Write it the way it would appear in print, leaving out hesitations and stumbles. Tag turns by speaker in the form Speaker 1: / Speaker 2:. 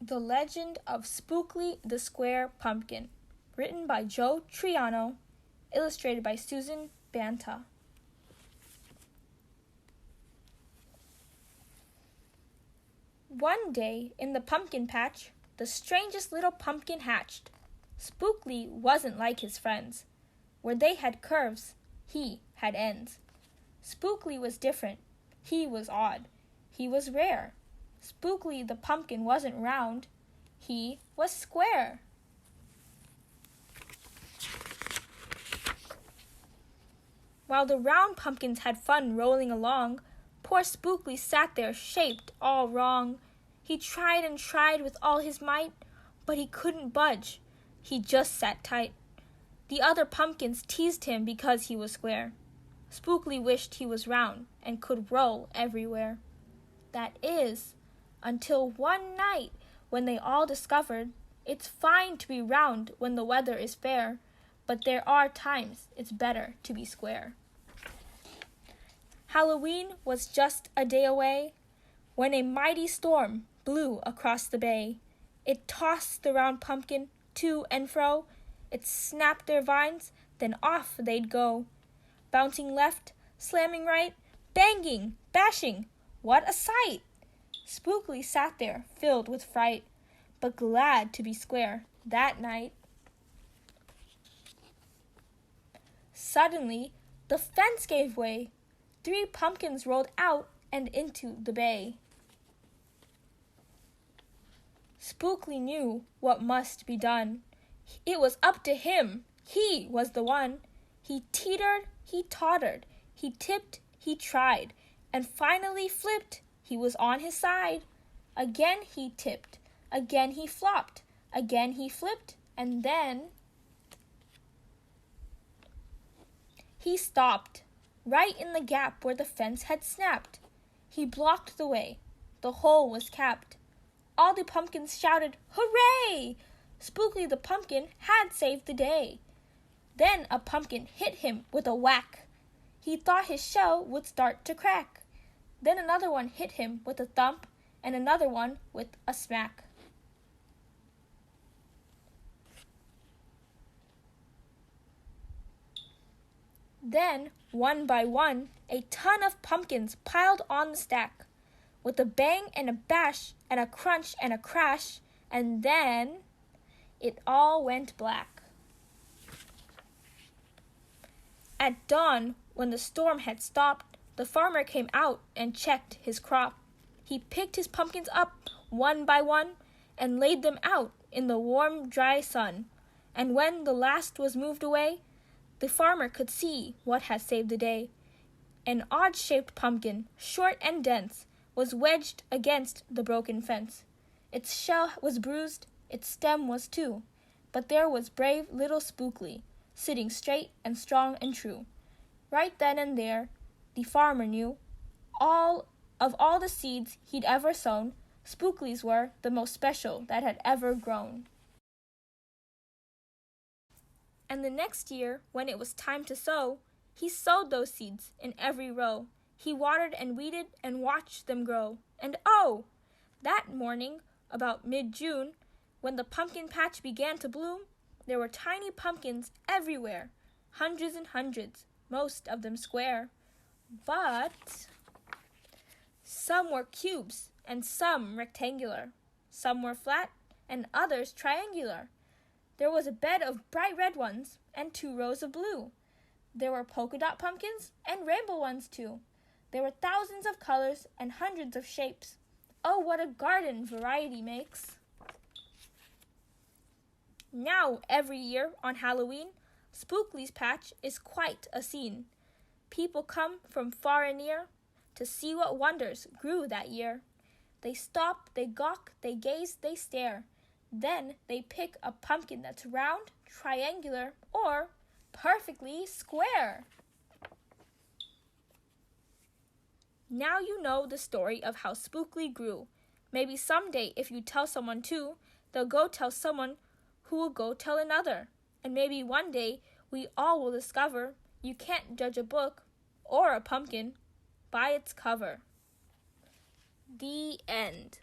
Speaker 1: The Legend of Spookley the Square Pumpkin, written by Joe Triano, illustrated by Susan Banta. One day in the pumpkin patch, the strangest little pumpkin hatched. Spookley wasn't like his friends. Where they had curves, he had ends. Spookley was different. He was odd. He was rare. Spookley the pumpkin wasn't round. He was square. While the round pumpkins had fun rolling along, poor Spookley sat there shaped all wrong. He tried and tried with all his might, but he couldn't budge. He just sat tight. The other pumpkins teased him because he was square. Spookley wished he was round and could roll everywhere. That is, until one night when they all discovered it's fine to be round when the weather is fair, but there are times it's better to be square. Halloween was just a day away when a mighty storm blew across the bay. It tossed the round pumpkin to and fro. It snapped their vines, then off they'd go. Bouncing left, slamming right, banging, bashing, what a sight! Spookley sat there, filled with fright, but glad to be square that night. Suddenly, the fence gave way. 3 pumpkins rolled out and into the bay. Spookley knew what must be done. It was up to him. He was the one. He teetered, he tottered, he tipped, he tried, and finally flipped. He was on his side. Again he tipped, again he flopped, again he flipped, and then he stopped, right in the gap where the fence had snapped. He blocked the way. The hole was capped. All the pumpkins shouted, "Hooray!" Spookley the pumpkin had saved the day. Then a pumpkin hit him with a whack. He thought his shell would start to crack. Then another one hit him with a thump, and another one with a smack. Then, one by one, a ton of pumpkins piled on the stack, with a bang and a bash and a crunch and a crash, and then it all went black. At dawn, when the storm had stopped, the farmer came out and checked his crop. He picked his pumpkins up one by one and laid them out in the warm, dry sun. And when the last was moved away, the farmer could see what had saved the day. An odd-shaped pumpkin, short and dense, was wedged against the broken fence. Its shell was bruised, its stem was too, but there was brave little Spookley, sitting straight and strong and true. Right then and there, the farmer knew, all the seeds he'd ever sown, Spookley's were the most special that had ever grown. And the next year, when it was time to sow, he sowed those seeds in every row. He watered and weeded and watched them grow. And oh! That morning, about mid-June, when the pumpkin patch began to bloom, there were tiny pumpkins everywhere, hundreds and hundreds, most of them square. But some were cubes and some rectangular. Some were flat and others triangular. There was a bed of bright red ones and 2 rows of blue. There were polka dot pumpkins and rainbow ones too. There were thousands of colors and hundreds of shapes. Oh, what a garden variety makes! Now, every year on Halloween, Spookley's patch is quite a scene. People come from far and near to see what wonders grew that year. They stop, they gawk, they gaze, they stare. Then they pick a pumpkin that's round, triangular, or perfectly square. Now you know the story of how Spookley grew. Maybe someday if you tell someone too, they'll go tell someone who will go tell another. And maybe one day we all will discover you can't judge a book or a pumpkin by its cover. The end.